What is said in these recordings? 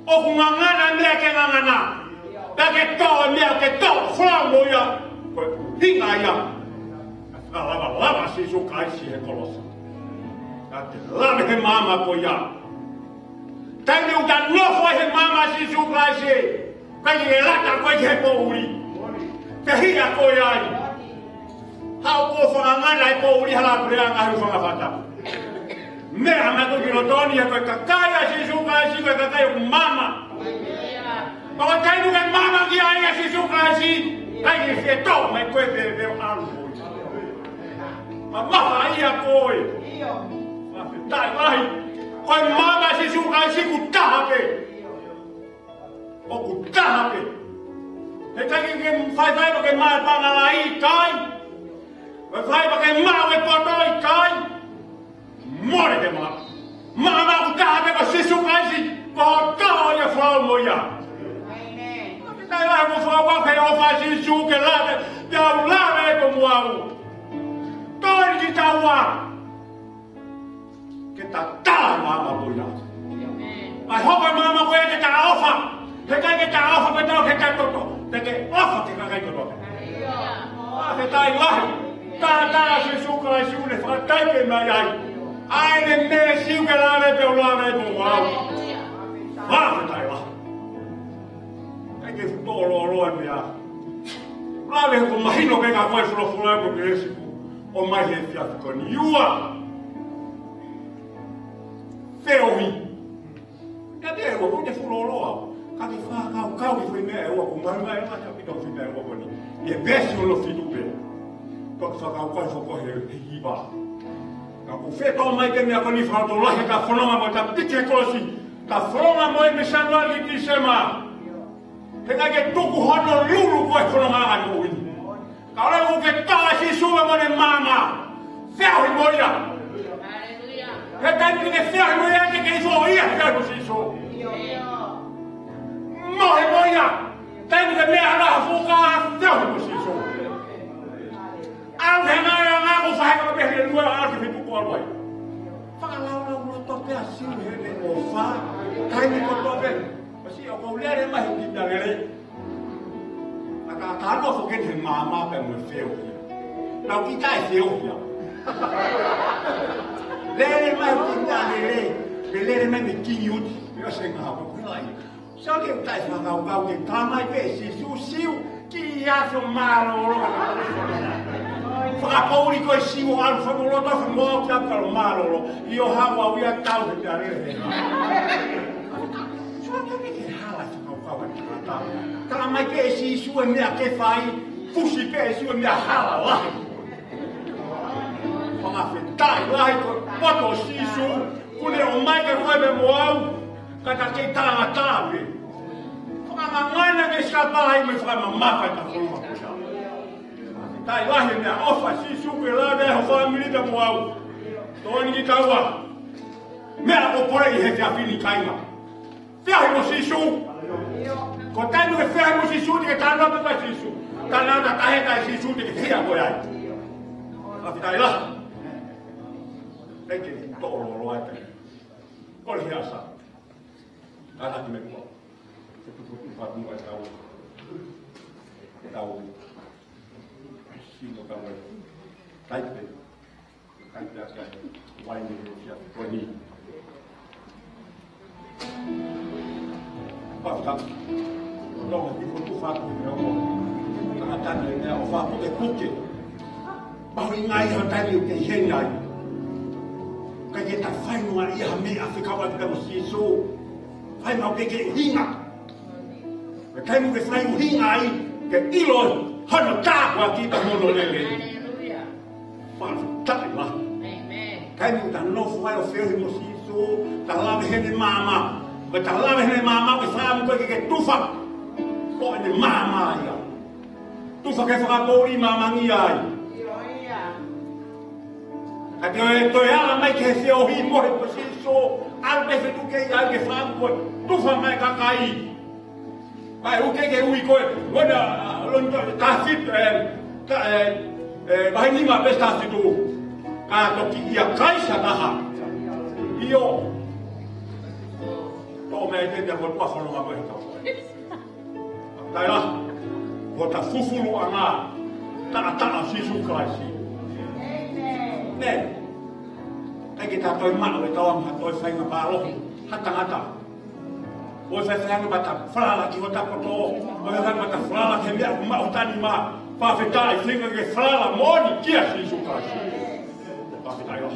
o ku ngana me ke ngana ta ke to me ke to hinga ia. Lava sisu kaisi he kolossa. Kate lave he mama ko ia. Täytyy utan nofo he mama sisu kaisi. Kaikki he lata kaikki he pouri. Te hia ko iai. Hau ko whangangana he pouri hala prea ngahi whangawhata. Mea me ko kino toni he koe kakaya sisu kaisi koe kakaya ku mama. Pako täytyy he mama ki aia sisu kaisi. Kaikki he tau me koe te alu. Maha ia koi. Tai lahi. Koi mama sisu kaisi ku tahape. O ku tahape. He kaikki ke fai ke maa pangala i kai. Fai ke maa we potoi kai. More ke maa. Mama ku tahape ko sisu kaisi. Ko taho ia whalmo ia. Tai lahi ku whawa ke ofa sisu ke lave. Iau lave ko muau. Toi ki taua. Ke ta taa mama boia. Ai hoko mama koe ke ta ofa. He kai ke ta ofa pe tau ke ta toto. Te ke ofa te kakai toto. He tai lahi. Tā se sukai siune whakatai ke mai ai. Aine me siu ke lave pe o lave ko wau. He tai lahi. He ke tōlo aloa mea. Lave ko mahino ke ka koe fulofulai ko ke esiku. O mai he fiatu koni iua. Whiohi. Ka te ewa ko te fuloloa. Ka te whakau i whi mea ewa ko marunga e mata pito whi mea ewa koni. E besi o lo fitu pe. Ka te whakau koe whako he hiwa. Ka ko whetau mai ke mea koni whakato lahe ka whanonga mo ta pite kosi. Ka whanonga mo e me sanwari ki sema. He kai ke tuku hono lulu koe whanonga anu wini. Ka ora ko ke tāsi suwe mo ne mama. Whiohi mo ia. He tāni ke whiohi mo ia ke ke iso ia whiohi si so. Mohe mo ia. Tāni ke mea raha whuka whiohi mo si so. Au he ngāia ngā ko whahe ka pehe lua a ke whitu kua loi. Whakalau no tope a siu he ne o wha. Tāni ko tope. Masi o kou lere mahi ki nalere. Ka tano fo ke te mama pe mo whiohi. Nau ki tai whiohi. Lere mai ki nalere. Pe lere mai me ki uti. Peo se ngā ko kulai. Sa ke tai whakau ke tamai pe si siu ki aso malo oro. Whakapouri koe siu alu whakolota whangoa ki apkaro malo oro. I o hawa uia tau he te arere. Sa ke me ke hala whakau e tata. Kala mai ke si sue mea ke whai. Fusi pe sue mea hala lahi. Whakawhetai lahi ko poto si su. Kune o mai ke koe me mo au. Kata ke tanga tāwe. Whakamangana ke skapai me whakamamaka ka whuluma kusa. Tai lahi mea ofa si su ke la mea whakamilita mo au. Tōni ki taua. Mea o pore i he whiawhini kainga. Whiahi mo si su. Ko tainu ke whiahi mo si su te ke tāna me mai si su. Tāna na tahe kai si su te ke whia koe ai. Afi tai lahi. Eke tōro oro ai te. Kore hiasa. Ana ki me kua. Te puputu whatunga e tau. Tau. Sino tau e. Taipe. Taipe asa e. Waini he fia. Koe ni. Pata. Tonga ki putu whatu me o. Tanga tane e mea o whatu te kuke. Mahui ngai hau tani o ke hengai. Ka ke ta whainua i ha mea whikawa ki tamo siso. Whainua ke ke hinga. Ka taimu ke whainu hinga ai. Ke iloi. Hano tākua ki ta mono lele. Whanu tai la. Taimu ta nofu ai o whiohi mo siso. Ta lawe hene mama. Ka ta lawe hene mama ke whaamu koe ke tufa. Ko ene mama ia. Tufa ke whakapori mamangi ai. Ka te oe toi ala mai ke whiohi mohe po siso. Alpe whetu kei ai ke whaamu koe. Tufa mai kakai. Mai uke ke ui koe. Wena lonto tafit vai nima pe tafitu. Ka toki ia kaisa taha. Io. To me te te ko pa whanonga koe tau. Tai la. Ko ta fufulu anga. Ta'a Jesu Christ. Nen. Kai kita toi ma le tawam ha toi fai nga palo. Hatangata. O fai nga bata frala ki hota poto. O nga bata frala ke mea ma otani ma. Pa feta I flinga ke frala moni kia Jesu Christ. Pa feta yo.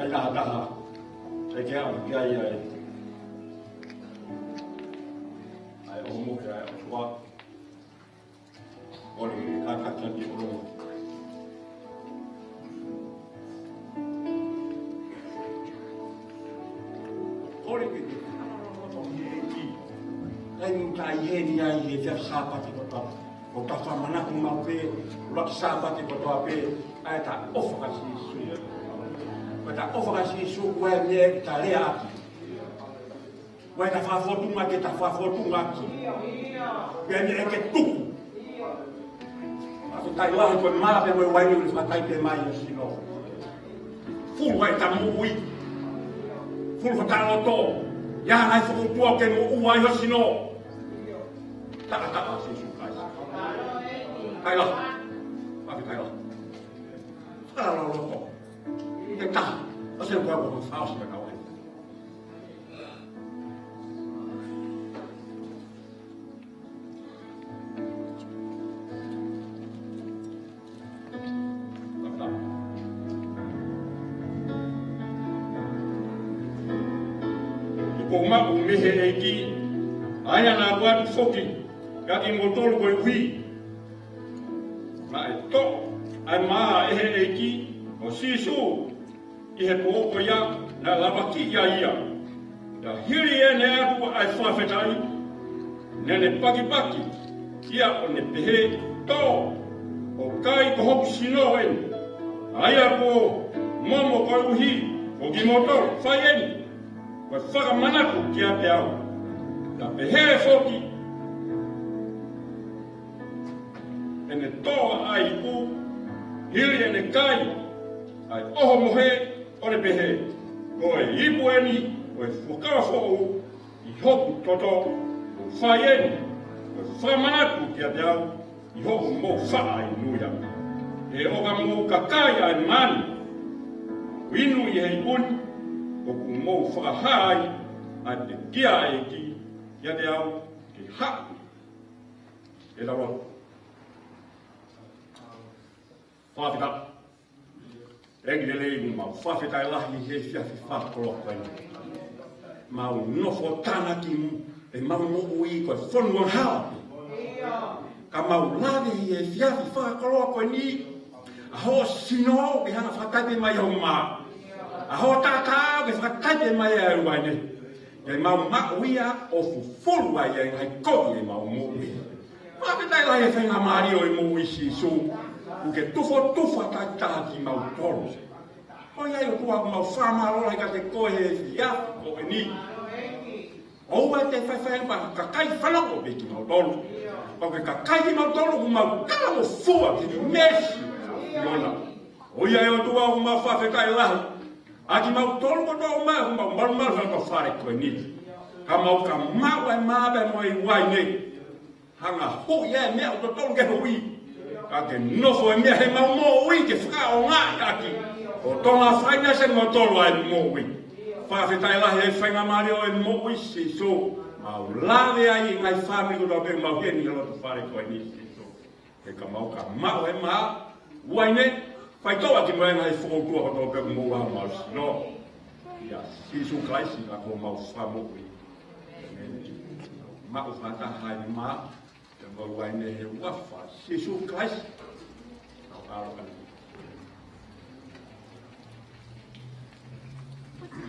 Cái nào đó cái kéo cái gì ai ôm một cái quá còn cái cắt chân đi luôn có cái anh trai gì ai gì chắc sao phải thì có một tác phẩm mana cũng mau về luật sao phải thì có về ai ta off cái gì Kita oferasi suku yang kita lihat, kita favorit lagi, kita favorit lagi, yang kita tuh, aku tahu lah itu malah yang wajib kita tahu dia main sino, full white tamuwi, full hotel auto, yang naik full tua kemu uai sino, tak masih suka, tahu lah, tapi tahu lah, kalau auto. Kita, asal gua mau saus dengan kawan. Koma umihe eki, ayah nabuat foki, kaki motor gue wi, na itu, ayah eki, osisu. Ihe po ya na lavaki ya ia da hiri ene aku ai fafetai nene paki ia one pehe to o kai ko hop sino en aya po momo ko uhi o ki motor fayen ko faka manaku kia te au da pehe foki ene to ai ku hiri ene kai ai oho mohe Ore pehe, koe ipu eni, koe whakawa whoo, I hoku toto, o whaieni, koe whamanatu kia te au, I hoku mō whaa I nuia. E oka mō kakai ai mani, o inu I hei puni, o ku mō whakahai, ai te kia e ki, kia te au, ke haku. E rawa. Whawhita. Engele mau whawhetai lahi he whiawhi whakolokai. Mau nofo tāna ki mu, e mau mo'u I koe whonua hape. Ka mau lawe he whiawhi whakolokai ni, a hoa sino ke hana whakaipe mai au mā. A hoa tātā ke whakaipe mai au wane. E mau ma'u ia o fufuru ai e ngai kohi e mau mo'u I. Whawhetai lahi e whainga maari o e mo'u I si so. Uke tufa taki mau toro. O ia I tua mau whamaro ka te koe he whiawhi ko e ni. O e te whaiwhai pa kakai whanako pe ki mau toro. O ke kakai mau toro ku mau kala mo fua ki mesi. Iona. O ia I tua ku mau whawhetai lahi. A ki mau toro ko tō mai ku mau marumaru hana ka whare ko e ni. Ka mau ka mau e mabe mo I wai ne. Hanga ho ia mea o toro ke hui. Ka ke nofo e mea he mau mō ui ke whaka o ngā aki. O tonga whaina se mo tolu ai mō ui. Whawhetai lahi e whainga maari o e mō ui si so. Mau lawe ai I ngai whami ko tau pe mau heni halo tu whare koe ni si so. Ke ka mau ka mau e maa. Uai ne, whai toa ki moe ngai whokotua ko tau pe mō wā mau si no. Ia si so kaisi ka ko mau whamo ui. Mau whata hai maa. Uai ne he wafa, Jesu Christ.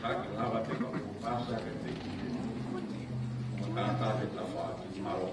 Lagi lava te ka pasa ke te makata te tafa ki maro o.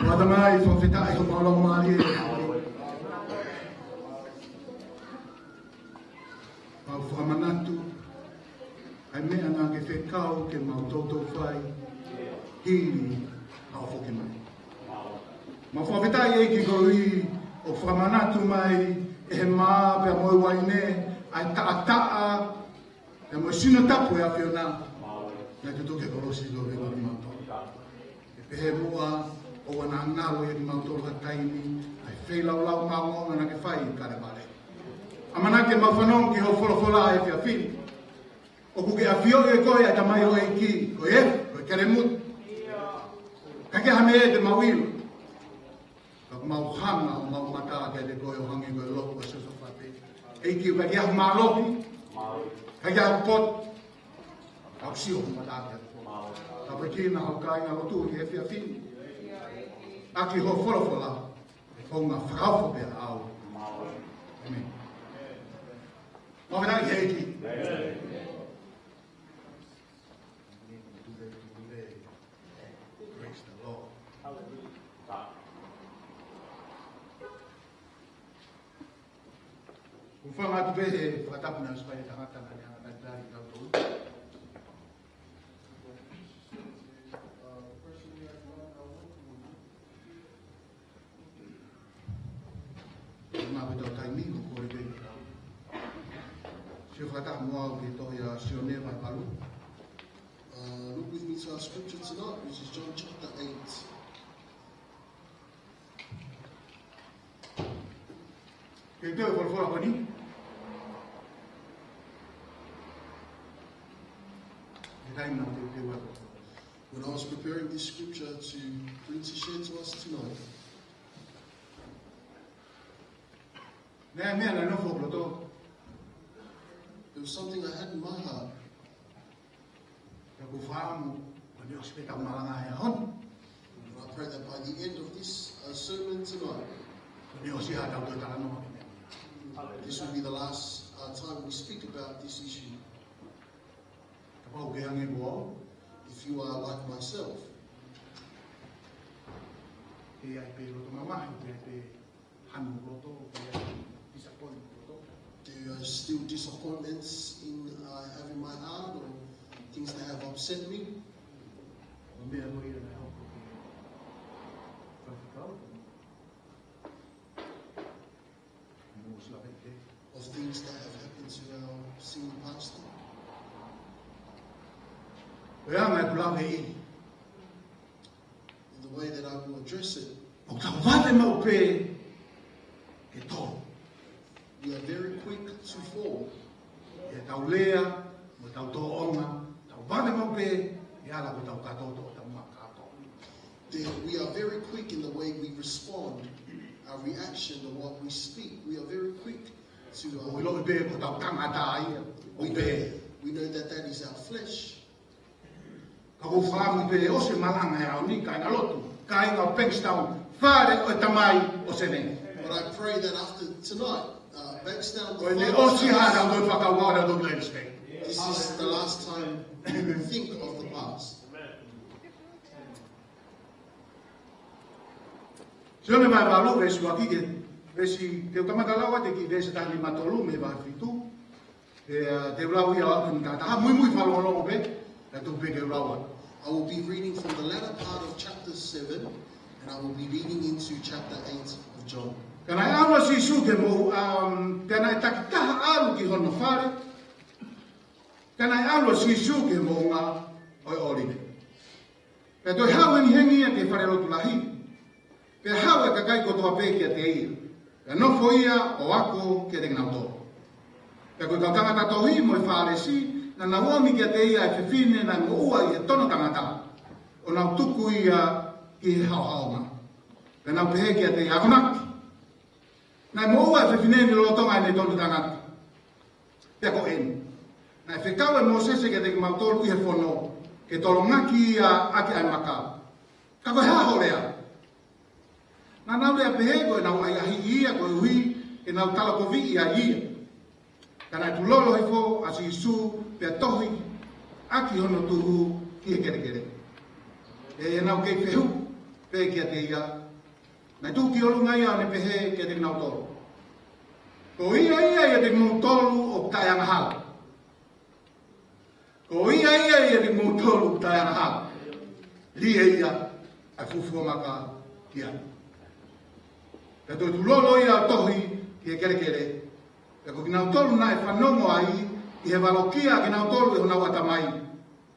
Madamai from Vitai from Malong Mali. From Manatu, I met an angefe kau ke mau toto fai hili au foke mai. Ma from Vitai e ki goi o from Manatu mai e ma pe mo waine ai ta e mo sino tapu e afiona. Na te toke korosi do ve no mato. E pe mua o wana ngalo e mau toka taimi ai fei lau maunga na ke fai kare mare. Amana ke mawhanong ki ho wholofola e whia whini. O kuke a whio e koe a tamai o e ki, koe koe kere mut. Ka ke hame e te mawilo. Ka mau hanga o mau mata ke te koe o hangi koe loko e soso whate. E ki ka ke ahu malohi, ka ke ahu pot, au sio o mata ke te koe. Ka pekina hau kai ngā lotu ki e whia whini. Aki ho wholofola, e whaunga whakawho pia au. Amen. Mawhanang heiki. Praise the Lord. Kung whanga tu pehe, whakatapuna supaya tangata na niya nagdari kau tu. Mawetau taimi, kukore pehe. Look with me to our scripture tonight, which is John chapter 8. When I was preparing this scripture to bring to share to us tonight, there was something I had in my heart. And I pray that by the end of this sermon tonight, this will be the last time we speak about this issue. If you are like myself, there are still disappointments in having my heart, or things that have upset me, of things that have happened to our senior pastor. In the way that I will address it, we are very quick to fall. We are very quick in the way we respond, our reaction to what we speak. We are very quick to we know that that is our flesh. But I pray that after tonight, Bankstown, this is the last time we think of the past. Resi te kamata lawa te ki resi tani matolu me va fitu. Te lau ia aku ta ta muy falolo be. Ta tu pe te lawa. I will be reading from the latter part of chapter 7, and I will be reading into chapter 8 of John. Kana ama si su ke mo kana takita alu ki hono fare. Kana ama si su ke mo nga oi olide. Pe to hawe ni hengi ke fare lo tulahi. Pe hawe ka kai ko to pe ke te ia. Pe no foia o ako ke te ngauto. Pe ko tanga ta tohi mo fare si na na wami ke te ia e fine na ngua i tono tangata. O na tuku ia ki hao ma. Pe na pe ke te ia konaki. Na mo wa fe fine ni lo tonga ni tono tangata. Pe ko en. Na fe kawe mo se ke te ngauto i he fono. Ke tolongaki ia aki ai maka. Ka ko ha horea. Na nau lea pehe koe nau ai ahi ia koe hui e nau tala ko vi ia ia. Kana tu lolo hifo asi isu pia tohi aki hono tuhu ki e kere kere. E nau kei fehu pe kia te ia. Na tu ki olu ngai ane pehe kia te nau tolu. Ko ia ia te nau tolu o tai anga hala. Ko ia te nau tolu o tai anga hala. Lia ia ai fufua maka kia. Ka tu lolo ia tohi ki e kere kere. Ka ko kinau tolu na e whanongo ai i he walokia kinau tolu e hona wata mai.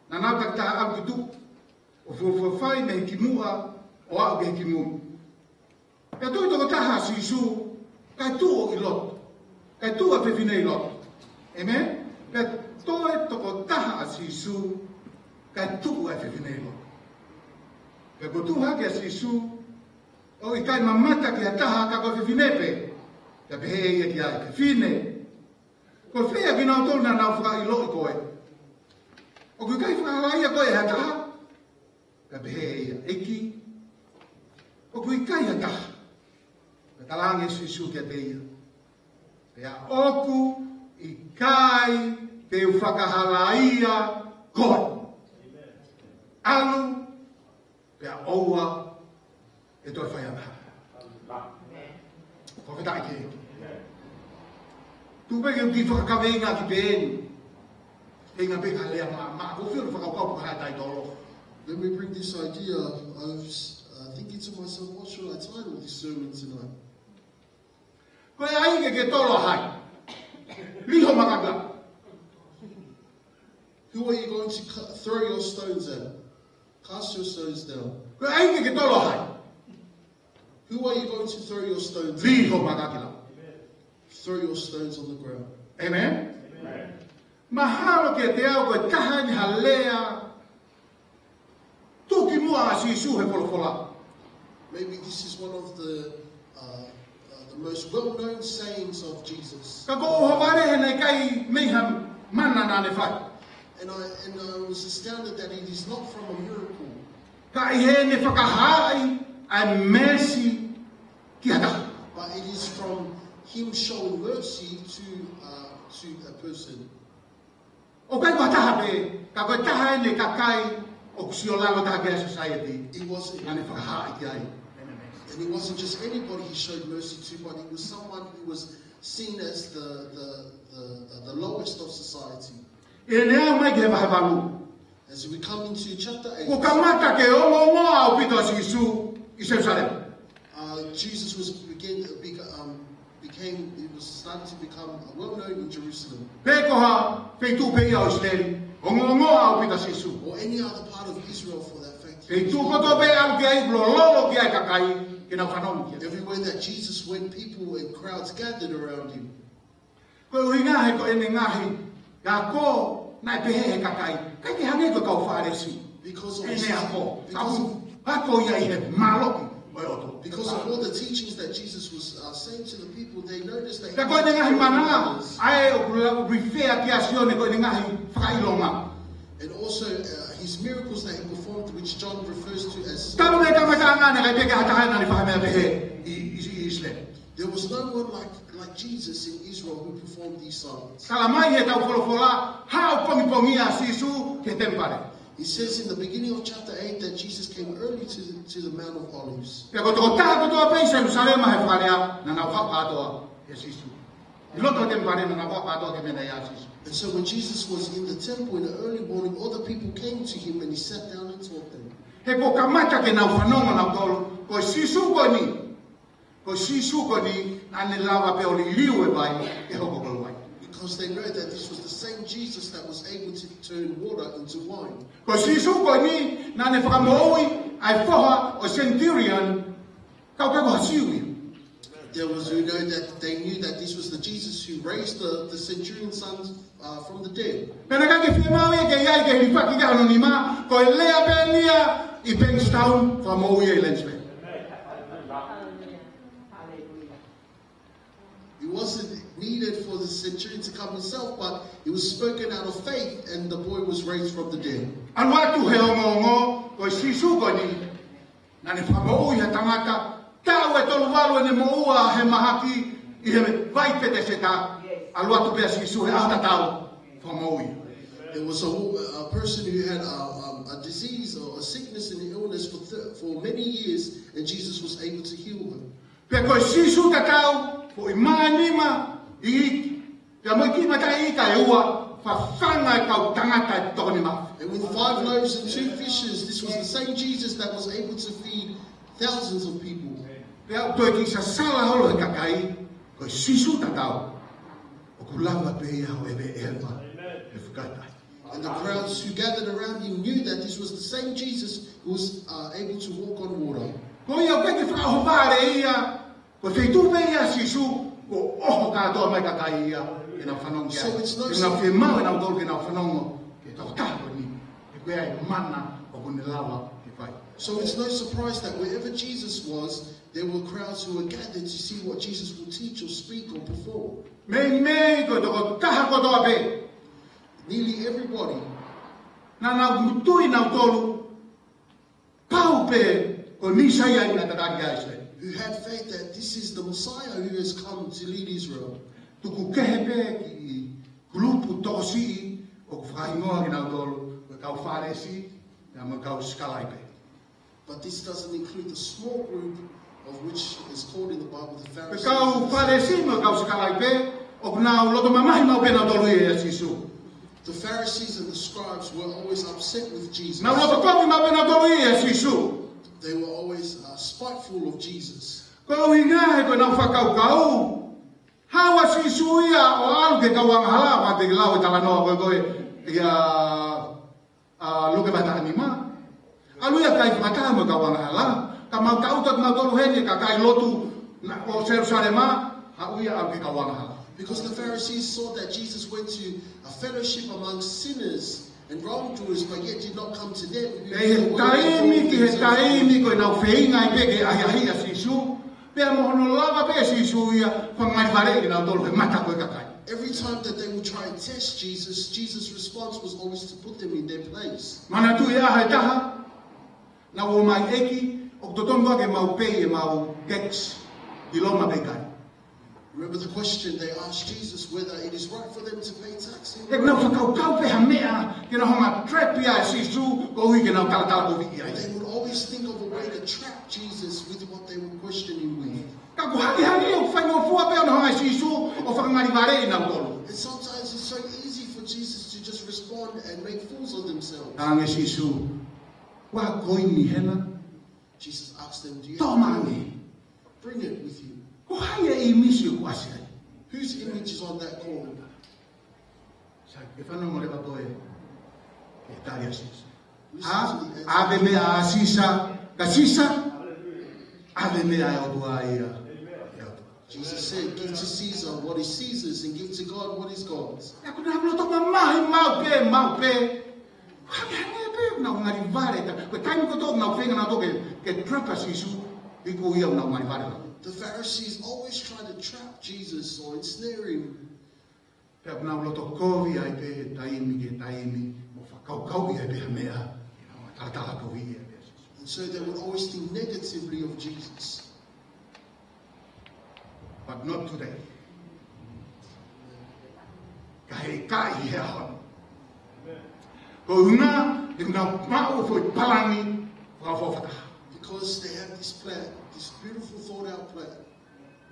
Na nau tak taha au ki tu. O fuafua whai me hiki mua o au ke hiki mua. Ka tu i toko taha si isu kai tu o i loto. Kai tu a whiwhine i loto. Amen? Ka tu e toko taha si isu kai tu a whiwhine i loto. Ka ko tu hake si isu o i kai mamata ki a taha ka ko whiwhinepe. Ka pehe ia ki ai, ka whine. Ko whea ki nau tolu na nau whaka i lo i koe. O kui kai whakalaia koe ha taha. Ka pehe ia, eki. O kui kai ha taha. Ka talange su isu kia te ia. Pea oku i kai te whakahalaia koe. Alu, pea oua, e toi whai ana. Ko whetai ke eki. Tupe ke uki whakakawe inga ki peeni. E inga peka lea ma ko whio whakakau ka tai tolo. When we bring this idea, I was thinking to myself, what should I title this sermon tonight? Ko e ai ke tolo hai. Liho makaka. Who are you going to throw your stones at? Cast your stones down. Ko e ai ke tolo hai. Who are you going to throw your stones at? Liho makakila. Throw your stones on the ground. Amen. Mahalo ke te au koe taha ni halea. Tuki mua asi isu he polofola. Maybe this is one of the most well-known sayings of Jesus. Ka ko o haware he nei kai meiha mana na ne whai. And I was astounded that it is not from a miracle, Ka i he ne whakahai ai mercy ki hata. but it is from Him showing mercy to a person. O kai kua taha pe, ka koe taha e ne ka kai o kusio lalo taha kia society. It wasn't, Nga ne whakahai ki ai. and it wasn't just anybody He showed mercy to, but it was someone who was seen as the lowest of society. E ne au mai ki he wahe walu. As we come into chapter 8, Ko ka mata ke ongo ngoa o pito si isu i Jerusalem. Jesus starting to become well known in Jerusalem, Pekoha, peitu pe ia o Israeli. Ongo ngoa o pito si isu. or any other part of Israel for that fact. Peitu koto pe au ki ai lolo ki ai kakai ki na whanong ki. Everywhere that Jesus went, people and crowds gathered around Him. Ko ui ngahe ko ene ngahe. Ka ko na pehe he kakai. Kai ki hange ko kau wharesi. Because of, Ene ako. because of, Ako ia i he maloki. because of all the teachings that Jesus was saying to the people, they noticed that Ka ko ene ngahe mana. Ai o kula rifea ki asione ko ene ngahe whakailonga. and also His miracles that He performed, which John refers to as. Tamu ne kamatanga ne kai peke hatahe na ni whakamea pehe i Israel. There was no one like Jesus in Israel who performed these signs. Kalamai he tau wholofola, hao pongi pongia sisu ke tempare. It says in the beginning of chapter 8 that Jesus came early to the Mount of Olives. Pea ko toko taha ko toa peisa Jerusalem he wharea na nau whakatoa e sisu. I loto te mwhare na nau whakatoa ke mena ia sisu. And so when Jesus was in the temple in the early morning, all the people came to him and he sat down and taught them. He ko kamata ke nau whanonga nau tolu, ko sisu ko ni. Ko sisu ko ni, ane lava pe oli liu e vai, e hoko ko wai. Because they know that this was the same Jesus that was able to turn water into wine. Ko sisu ko ni, nane whakamoui, ai whoha o centurion, kau ke ko hasiui. There was who know that they knew that this was the Jesus who raised the centurion's sons from the dead. Pena ka ke whia e ke iai ke hipaki ke anonima, ko e lea penia i Bankstown, whamoui e Lensway. It wasn't needed for the centurion to come himself, but it was spoken out of faith, and the boy was raised from the dead. Anu atu he ongo, ko sisu ko ni, nane whamoui he tangata, tau e tolu walu e ne moua he mahaki, I he vai pete se ta, alu atu pea sisu he ahta tau, whamoui. There was a person who had a disease or a sickness and an illness for many years, and Jesus was able to heal him. Pea ko sisu ta tau, ko I manima, I iki. Pea mo ki mata I ka e ua, whawhanga e kau tangata e toko ni mau. And with 5 loaves and 2 fishes, this was the same Jesus that was able to feed thousands of people. Pea toi ki sa sala holo he kakai, ko sisu ta tau, o kulawa pe ia ho ebe elma, e whakatai. And the crowds who gathered around him knew that this was the same Jesus who was able to walk on water. Ko ia peke whakahopare ia, ko wheitu pe ia sisu, ko oho katoa mai kakai ia, e na whanongi ai. So it's no E na whemau e na utolu ke na whanongo, ke tau tako ni, e koe ai mana o kune lawa ke whai. So it's no surprise that wherever Jesus was, there were crowds who were gathered to see what Jesus will teach or speak or perform. Mei ko toko taha ko toa pe, Nearly everybody na nau mutui na utolu, pau pe, ko nisa ia ina tataki ai se. who had faith that this is the Messiah who has come to lead Israel. Tuku kehe pe ki grupu tosi o whakaingoa ki na utolu, ko kau wharesi, na mo kau skalai pe. But this doesn't include the small group of which is called in the Bible the Pe Pharisees. kau wharesi mo kau skalai pe, o kunau loto mamahi mau pe na utolu e sisu. The Pharisees and the scribes were always upset with Jesus. Na loto komi mau pe na utolu e sisu. They were always spiteful of Jesus. Ko inga ko na whakaukau. Hawa sisu ia o alu ke kau ang hala pa te lau e talanoa koe koe ia luke bata anima. Alu ia kai whakata mo kau ang hala. Ka mau kautat mau tolu hene ka kai lotu o Jerusalema, hau ia au ke kau ang hala. Because the Pharisees saw that Jesus went to a fellowship among sinners and wrongdoers, but yet did not come to them. He taimi ki he taimi ko na feinga I peke ai ai a sisu. Pe mo no lava pe sisu ia whangai whare ki na tolu he mata koe kakai. Every time that they would try and test Jesus, Jesus' response was always to put them in their place. Mana tu ia hai taha. Na o mai eki o totonga ke mau pe e mau kex I loma pe kai. Remember the question they asked Jesus whether it is right for them to pay taxes? E na whakau pe ha mea ke na honga trap ia sisu ko hui ke na talatala ko viki ai. They would always think of a way to trap Jesus with what they would question him with. Ka ko hani o whai mo fua pe o na honga sisu o whakangari ware I na tolu. And sometimes it's so easy for Jesus to just respond and make fools of themselves. Tange sisu. Wa koi ni hena. Jesus asked them, do you Toma have ni. Bring it with you. Ko hai e misi o kuasi ai. Whose image is on that coin? Sai ke whanau mo le patoe. Ke tari a sisa. Listen to the answer. Ave mea a sisa. Ka sisa. Ave mea e o tua ia. Jesus said, give to Caesar what is Caesar's and give to God what is God's. Ya ku na bloto mamahi mau pe. Hane pe na ngari vare ta. Ko taimi ko to na fenga na to ke trapa sisu. Iku ia na ngari vare. The Pharisees always try to trap Jesus or ensnare him. Pe na bloto kovi ai pe taimi mo whakau ai pe mea. Tala kovi ai pe. And so they would always think negatively of Jesus. But not today. Kai hea hon. Ko unga Now, mau foi palani whakawhawhata. Because they have this plan, this beautiful thought out plan.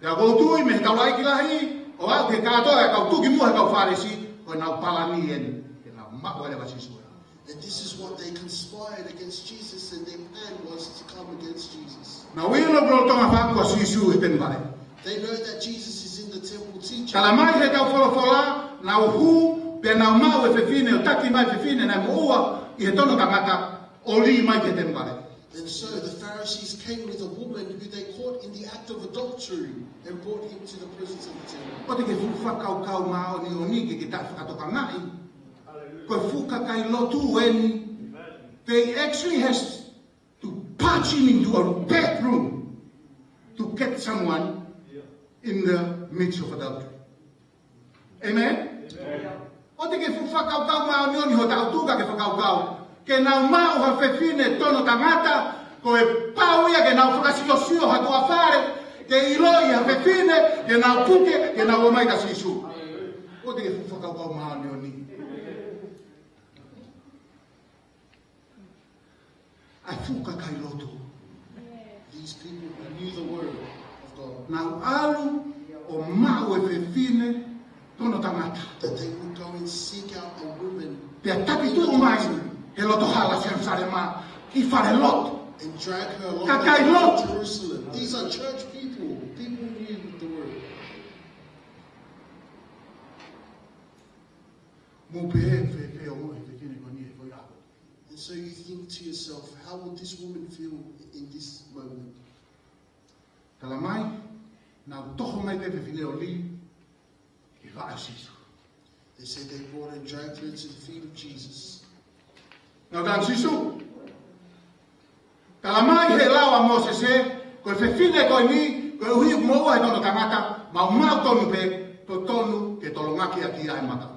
Ia koutu me taurai ki lahi, o au ke katoa e kau tuki mua kau wharesi, ko nau palani en, ke nau mau ele wasisua. And this is what they conspired against Jesus, and their plan was to come against Jesus. Nau ilo bro tonga whakua sisu e tenu vare. They know that Jesus is in the temple teaching. Kala mai he kau wholofola, nau hu, pe nau mau e whewhine, o taki mai whewhine, nai moua i he tono tangata, o li mai ke tenu vare. And so the Pharisees came with a woman who they caught in the act of adultery and brought him to the presence of the temple. O te ke whakau mao ni o ni ke ta whakatoka ngai. Ko whukakai lotu eni. They actually has to punch him into a bedroom to get someone in the midst of adultery. Amen? O te ke whakau mao ni o ni ho tau tuka ke whakau. Ke nau mau ha whewhine tono tangata, ko e pau ia ke nau whakasiosio ha tua whare, ke iloi ha whewhine, ke nau puke, ke nau o mai ka sisu. O te ke whakau mao ni o ni. Ai whukakai lotu. These people who knew the word of God, Nau alu o mau e whewhine tono tangata. that they would go and seek out a woman Pea tapi tu mai, he loto hala se sare ma, ki whare lotu. and drag her along Kakai the way lot. to Jerusalem. These are church people. People who knew the word. Mu pe o mo e whewhine ko ni e koi ako. And so you think to yourself, how would this woman feel in this moment? Kala mai, nau toho mai pe whewhine o li, ki wha sisu. They said they brought and dragged her to the feet of Jesus. Nau dan sisu. Kala mai he lawa Moses e, ko e whewhine ko ni, ko e hui mo e tono tangata, mau tonu pe, to tonu ke tolongaki a ki ai mata.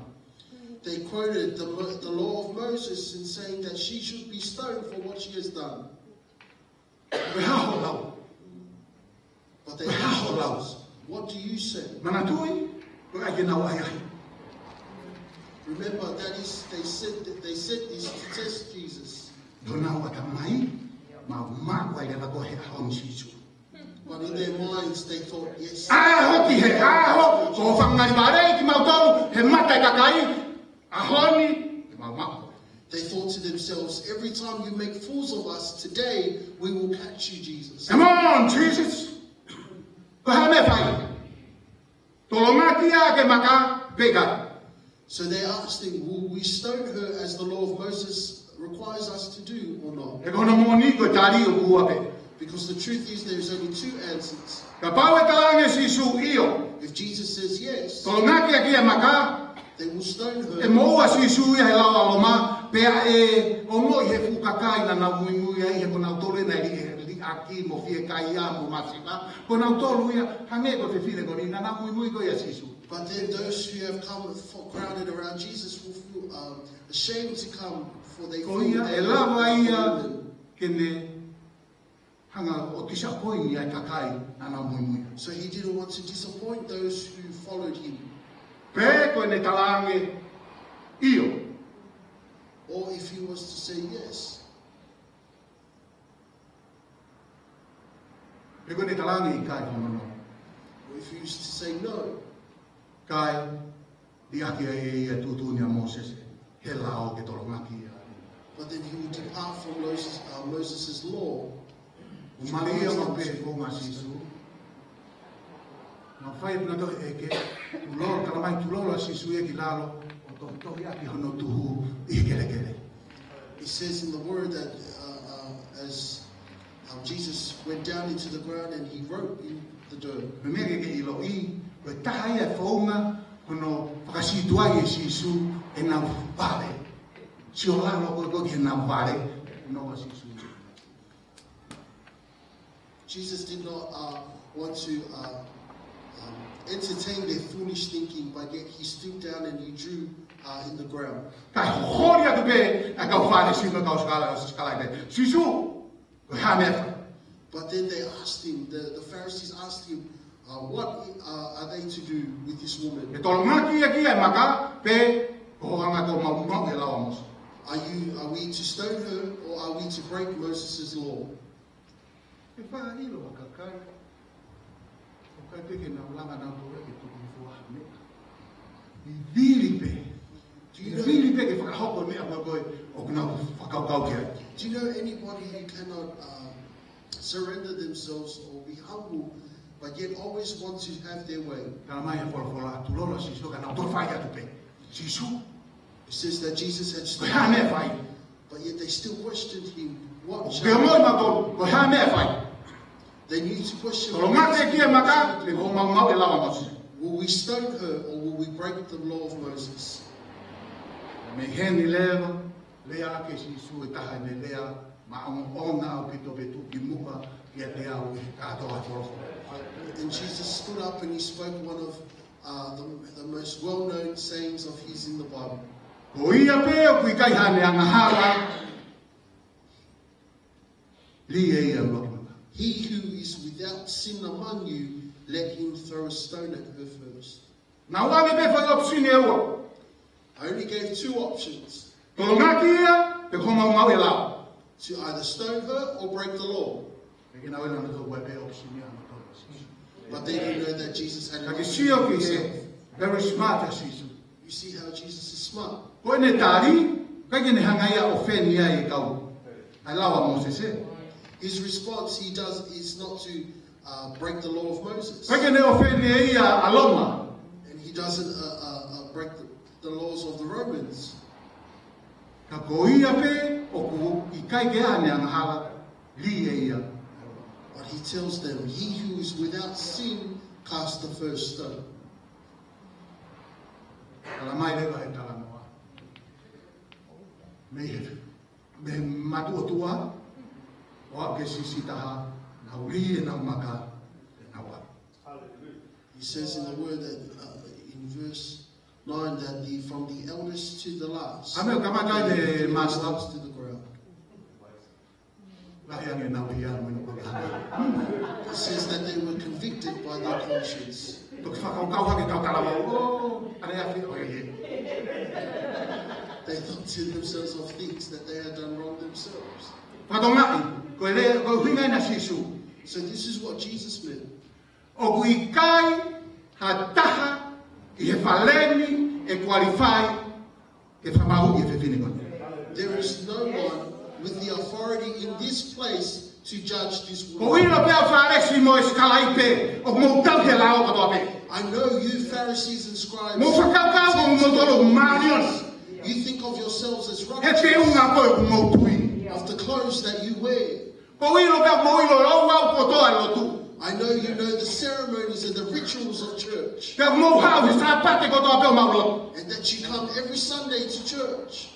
They quoted the law of Moses in saying that she should be stoned for what she has done. Koe haho lau. But they Koe haho lau. asked, what do you say? Mana tui, koe ake nau ai ai. Remember, that is, they said this to test Jesus. Do nau ata mai, mau ai lewa ko he ahon sisu. But in their minds, they thought, yes, Aho ki he aho, ko whangai ware ki mau tonu, he mata i kakai, ahoni, mau. they thought to themselves, every time you make fools of us, today we will catch you, Jesus. Come on, Jesus. Ko ha me whai. Tolongaki a ke maka pega. So they asked him, will we stone her as the law of Moses requires us to do or not? E kono moni ko tari o kua pe. Because the truth is there's only two answers. Ka pau e talange sisu iyo. If Jesus says yes, Tolongaki a kia maka, they will stone e her. moua sisu ia he lawa loma, pea e ongo i he fukakai na nau mui ai he kona utole na li aki mo fie kai a mo masika. Kona utolu ia, hange ko whiwhine ko ni, na nau mui ko ia sisu. But then those who have come crowded around Jesus will feel ashamed to come, for they Ko feel ia they e are lawa not ia women. kene hanga o disappoint ia kakai na nau mui. So he didn't want to disappoint those who followed him. Pe ko ne talange iyo. Or if he was to say yes. Pe ko ne talange i kai whamano. Or if he was to say no. Kai di aki e ia tutuni a Moses. He lao ke tolongaki ia. But then he would depart from Moses' law. Umalia ma pe ko ma sisu. Na fai na to e ke tulor kala mai tulor sisu e ki lalo o to ia ki hono tu I kere. It says in the word that as Jesus went down into the ground and he wrote in the dirt. Me me ke ilo I ko taha ia fonga kono pakasitua e sisu e na vale. Si o lalo ko ki na vale no sisu. Jesus did not want to entertain their foolish thinking, but yet he stooped down and he drew in the ground. Kai horia tu be a kau fare si no kau skala de. Sisu ko ha me. But then they asked him, the Pharisees asked him, what are they to do with this woman? E tolongaki ia ki e maka pe ko hanga ko mau e lawa mos. Are we to stone her or are we to break Moses' law? E whaahilo wakakai. O kai peke na ulanga na ure ke tuku fua me. I vilipe. I vilipe ke whakahoko mea koe o kuna whakaukau kia. Do you know anybody who cannot surrender themselves or be humble, but yet always want to have their way? Ka mai e whora tulola sisu ka na utoa whai atu pe. Sisu. It says that Jesus had Ko hea mea whai. but yet they still questioned him. What Ke moi mato ko hea mea whai. They need to question. Tolo ngate kia maka le ko mau e lawa mosi. Will we stone her or will we break the law of Moses? Me heni leva lea ke sisu e taha ne lea ma ona au pito betu ki muka ki te au e katoa whorofo. And Jesus stood up and he spoke one of the most well-known sayings of his in the Bible. Ko ia pe o kui kai hane anga hala li e ia loki. He who is without sin among you, let him throw a stone at her first. Na ua me pe whai opsine ua. I only gave two options, Tolo ngaki ia te koma mau e lao. to either stone her or break the law. E kina wena na tō ua pe opsine anga tō. But they didn't know that Jesus had an Kaki option sio for ki himself. he very smart as sisu. You see how Jesus is smart. Ko ne tari kai ne hanga ia o feni ia e kau. Ai lawa mo se se. His response he does is not to break the law of Moses. Kai ne o feni ia aloma. And he doesn't break the laws of the Romans. Ka ko ia pe o ku I kai ke ane anga hala li e ia. But he tells them, he who is without sin, cast the first stone. Kala mai lewa e tala noa. Me matua tua, o ake sisi taha, na uri e na umaka, e na wa. He says in the word that in verse 9 that from the eldest to the last, Ame o kamatai de from the maswa, last to the ground. lahi ange na uri anu ino koke hanga. It says that they were convicted by their conscience. Tok whakau hake kau talawa, o, ane afi, o ye. They thought to themselves of things that they had done wrong themselves. Whatongai, ko hinga na sisu, So this is what Jesus meant. o kui kai, ha taha, I he whaleni, e qualify, e whamau I e whiwhini koni. There is no one with the authority in this place to judge this Ko woman. ino pea wharesi mo e skalai pe, o mo tau he lao katoa pe. I know you Pharisees and scribes. Mo whakaukau ko mo tolo marion, You think of yourselves as he te righteous unga koe ku mo tui. of the clothes that you wear. Ko ino pea mo ino rau au kotoa lo tu. I know you know the ceremonies and the rituals of church, Pea mo hau he sa pate kotoa pe o maulo. and that you come every Sunday to church.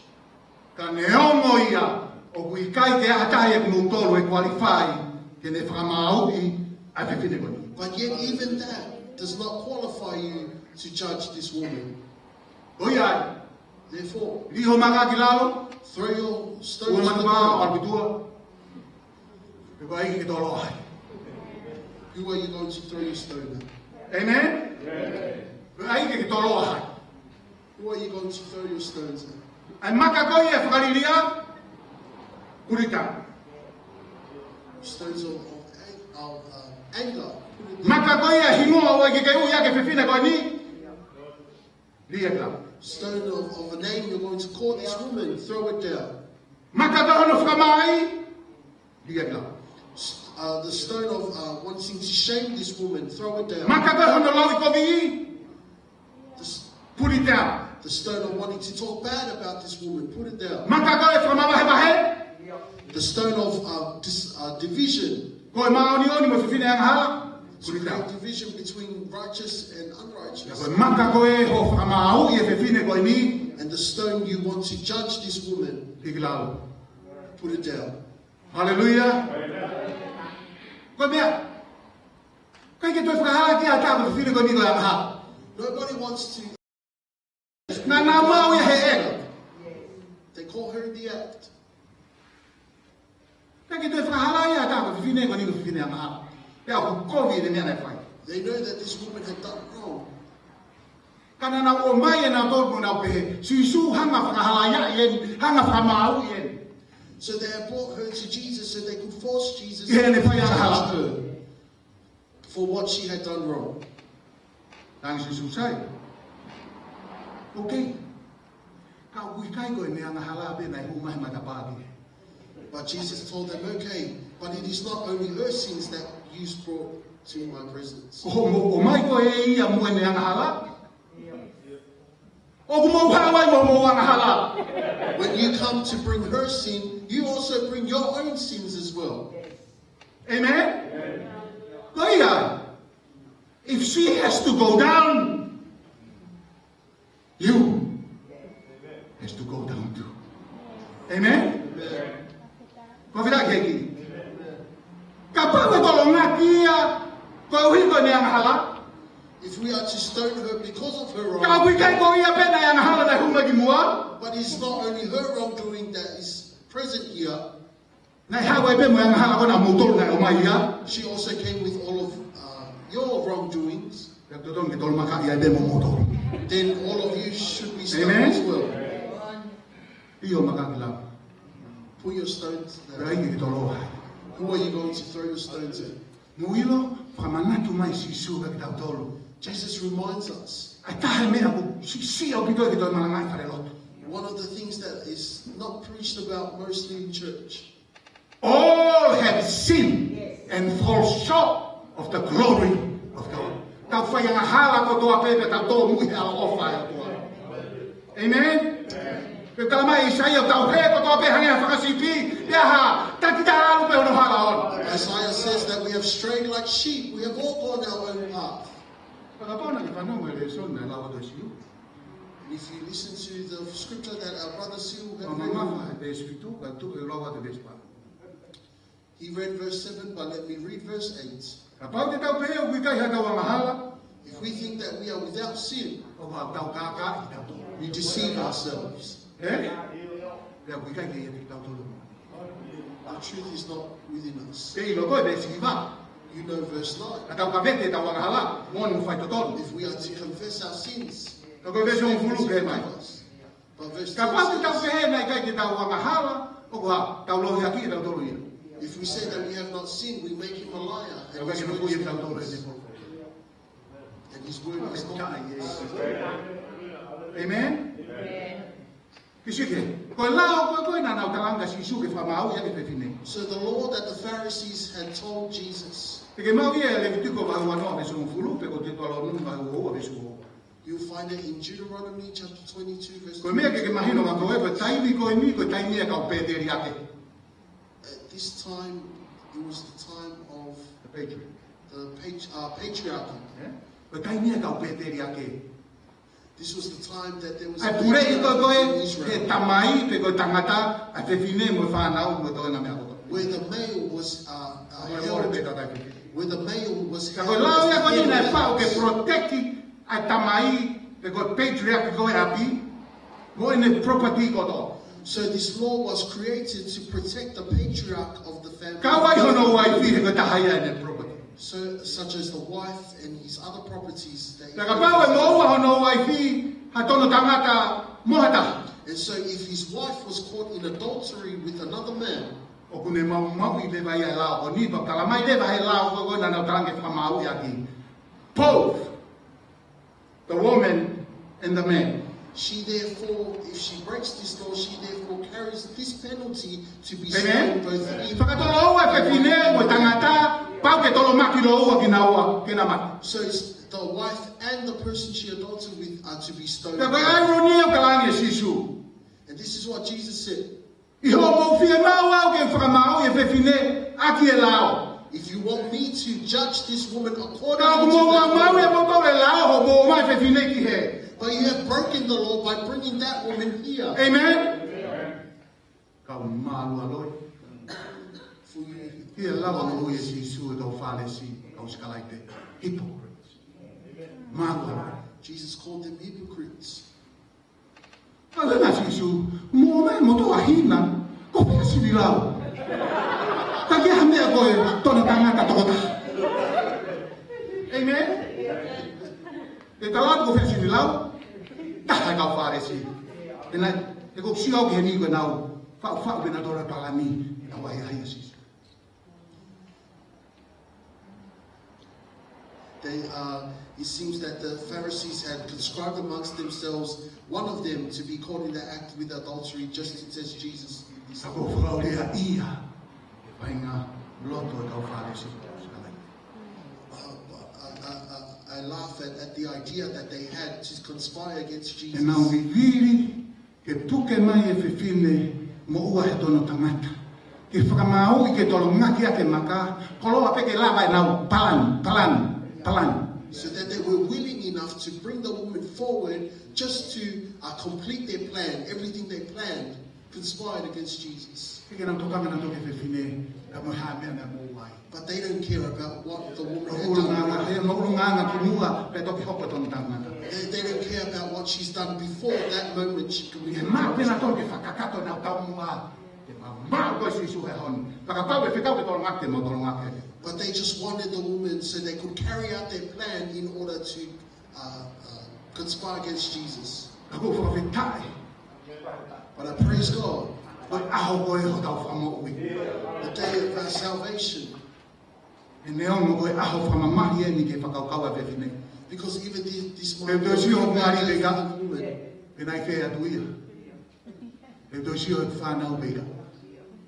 Ka neongo ia, o kui kai te ahatahi e ku mo tolo e qualify, ke ne whamau I a whiwhini koni. But yet even that does not qualify you to judge this woman. Ko ia, Therefore, liho maka ki lalo, throw your ua stones to the matua, ground. arbitua. Pe ko aiki ke tolo ai. Who are you going to throw your stone at? Amen? Pe aiki ke tolo ai. Who are you going to throw your stones at? Ai maka koi e whakariria, kurita. Stones of anger. Put it there. Maka koi e hingoa o ke kei uia ke whiwhine koi ni. Lieka. Stone of a name you're going to call this woman, throw it down. Maka ka hono whakamai. Lieka. The stone of wanting to shame this woman, throw it down. Maka ka hono lau I kovi. Put it down. The stone of wanting to talk bad about this woman, put it down. Maka ka e whakamawahe mahe. The stone of division, Ko e maoni oni mo whiwhine anga hala. to Put it down. create division between righteous and Ia unrighteous. koe maka koe ho whakamau I e whiwhine koi ni. And the stone you want to judge this woman, Hiki lau. put it down. Hallelujah. Koe mea. Kai ke toi whakahala ki a tāma whiwhine koi ni koi anga hala. Nobody wants to. Na nā mau I he e. They call her the act. Kai ke toi whakahala I a tāma whiwhine koi ni koi whiwhine anga hala. Pea ku kovi ne mea nei whai. They know that this woman had done wrong. Kana na o mai na to na pe. Sisu hanga whakahalaya ien, hanga whakamau ien. So they have brought her to Jesus so they could force Jesus Yeah, to ne whai judge hala. her for what she had done wrong. Tang sisu sai. Okay. Ka wikai ko ni ang hala be na humai matapagi. But Jesus told them, okay, but it is not only her sins that you brought to my presence. O mai ko e ia mo ni ang hala. O mo hawai mo ang hala. When you come to bring her sin, you also bring your own sins as well. Amen? Kaya, if she has to go down, you has to go down too. Amen? Kofida keki. Kapag ko tolong kia, ko ko ni ang hala. If we are to stone her because of her Ka wrong, kai ko ia pe na ang hala na humagi mua. but it's not only her wrongdoing that is present here, Na hawai pe mo ang hala ko na mutol na umay ya. she also came with all of your wrongdoings. Katotong kitol maka ia be mo mutol. Then all of you should be stoned Amen. as well. Iyo makakilap. Put your stones Rai there. ki kitolo. Who are you going to throw your stones at? Muilo pamanatu mai sisu ka kitolo. Jesus reminds us, Ai tahe mea ko si o kito kito malangai kare lot. one of the things that is not preached about mostly in church. All have sinned and fall short of the glory of God. Tau whai ang hala ko toa pepe tau tō mui ala ofa ya toa. Amen? Pe kalamai Isaiah tau he ko toa pe hangi a whakasipi. Ia ha, taki ta alu pe hono hala on. Isaiah says that we have strayed like sheep. We have all gone our own path. Pagapana ki whanau e le son na lawa to siu. And if you listen to the scripture that our brother Sil had Ang read, mamafa e espitu ka tu e lawa te vespa. he read verse 7, but let me read verse 8. Kapau te tau pe o wikai haka wa mahala. If we think that we are without sin, O wa tau kaka i tau tō. we deceive ourselves. Eh? Ia wikai ke ia te tau tō. The truth is not within us. Te ilo koe be siva. You know verse 9. Atau ka vete tau wanga hala. Monu whai to tonu. If we are to confess our sins, Ka koe vese un fulu ke forgive mai. us. But verse 10 Kapau te tau says, pe na i kai te tau wanga hala. O kua tau lohi aki e tau tolu ia. if we say that we have not sinned, we make him a liar, Ka and koe his kino word kui is e tau not tolu e in te us. polo. And his word is not in us. Amen? Kisike. Koe lao koe na nau talanga sisu ke whamau ia ke pepine. So the law that the Pharisees had told Jesus, Te ke mau ia le vitiko vahu anoa vesu un fulu. Pe ko te tualo nunu vahu hoa vesu hoa. you'll find it in Deuteronomy chapter 22, verse Koe mea 22. ke mahino ma koe koe taimi koe mi koe taimi e kau pēteri ake. At this time, it was the time of The Patriot. the patriarchy. Koe taimi e kau pēteri ake. This was the time that there was Ai a pure i koe koe patriarchy in he Israel, tamai pe koe tangata a te fine mo whanau mo toena mea koto. where the male was Koe more held, pe tatai pipiri. where the male was Ka held koe lao ia as koe the nina e head whao of the ke house. protecti a tamai pe koe patriarch koe api. Mo ene property koto. So this law was created to protect the patriarch of the family, Ka wai hono wai fi he koe tahaya ene property. so such as the wife and his other properties. That he Ka pau e mo ua hono wai fi ha tono tangata mohata. And so if his wife was caught in adultery with another man, O kune mau i le vai ai lao. O ni pa kalamai le vai lao koe koe na nau tarange whamau i aki. Both the woman and the man. she therefore, if she breaks this law, she therefore carries this penalty to be Amen. stoned both in. Whakatolo ua pe fine mo tangata, pau ke tolo maki lo ua ki na ua, ke na maki. So it's the wife and the person she adultered with are to be stoned. Ka koe ironi o kalangi e sisu. And this is what Jesus said. I ho mo fie mau au ke whakamau e pe fine, aki e lao. If you want me to judge this woman according Ka to mo mau mau e the law, mo tau e lao ho mo mai pe fine ki he. but you have broken the law by bringing that woman here. Amen? Ka malu aloi. For you, Ia lava no e sisu e tau whale si, kau skalaite. Hypocrites. Malu aloi. Jesus called them hypocrites. Ale na sisu, mo mai mo to ahina, ko pe si bilau. Ka ke hame ko e tona tanga ka tokota. Amen. Te talat ko pe si bilau. hai kau whāresi. Tēnā, e ko siau ki he ni koe nau, whau pena tora palani, na wai hai asis. It seems that the Pharisees had conscribed amongst themselves one of them to be caught in the act with adultery, just as Jesus did this. Sa ko whakau rea ia, e whainga loto e kau whāresi. I laugh at the idea that they had to conspire against Jesus. E nau viviri, ke tuke mai e whiwhine mo ua he tono tangata. Ke whakamau I ke tolo ngaki ake maka, koloa peke lava e nau palani. So that they were willing enough to bring the woman forward just to complete their plan. Everything they planned conspired against Jesus. But they don't care about what the woman had done. They don't care about what she's done before that moment she committed. But they just wanted the woman so they could carry out their plan in order to conspire against Jesus. But I praise God. The day of our salvation. Because even this morning,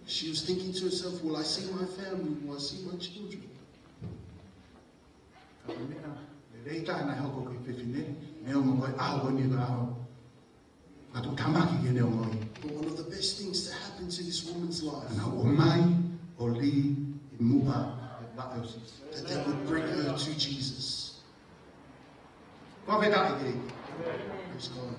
she was thinking to herself, will I see my family? Will I see my children? But one of the best things to happen to this woman's life, that they would bring her to Jesus. Praise God.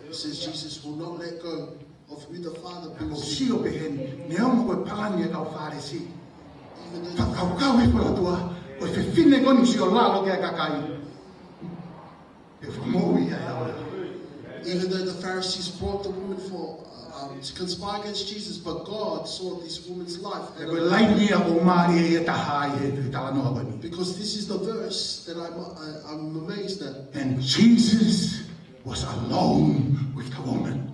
It says Jesus will not let go of who the Father brings. Even though the Pharisees brought the woman for to conspire against Jesus, but God saw this woman's life. Because this is the verse that I'm amazed at. And Jesus was alone with the woman.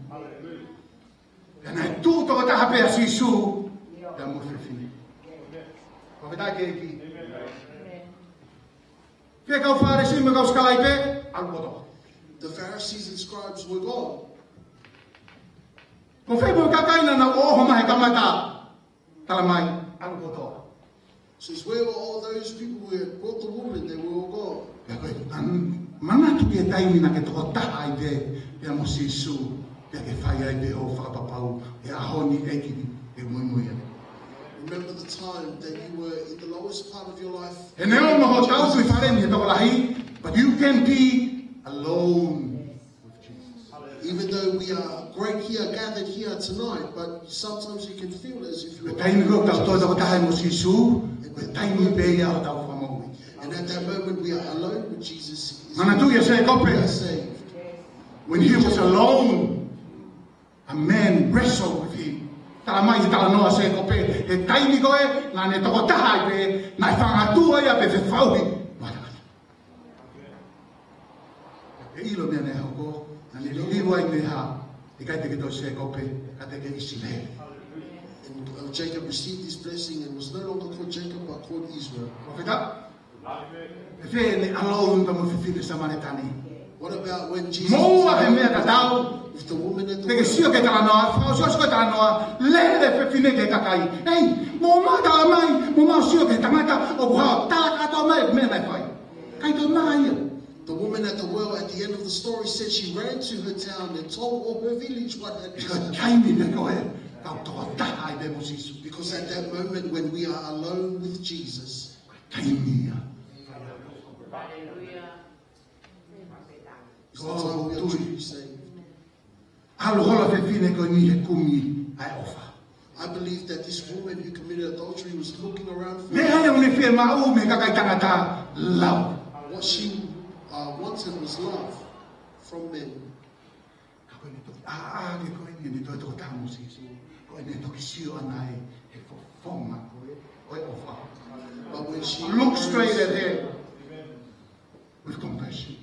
And I do to ta hape asisu da mo fefini. Paveta ke kau Pharisee me kau skalai pe al. The Pharisees and scribes were gone. So it's where were all those people who had brought the woman? They were all gone. Remember the time that you were in the lowest part of your life. But you can be alone. Even though we are great here, gathered here tonight, but sometimes you can feel as if you're and at that moment we are alone with Jesus. We are saved. When he was alone, a man wrestled with him. And Jacob received this blessing and was no longer called Jacob but called Israel. What about when Jesus with the woman at the well? The woman at the well at the end of the story said she ran to her town and told all her village what had happened. Because at that moment when we are alone with Jesus, it's the time we are truly saved. I believe that this woman who committed adultery was looking around for what she wanted was love from men. e whawhonga koe o wha. But when she Look straight arose, at him with compassion.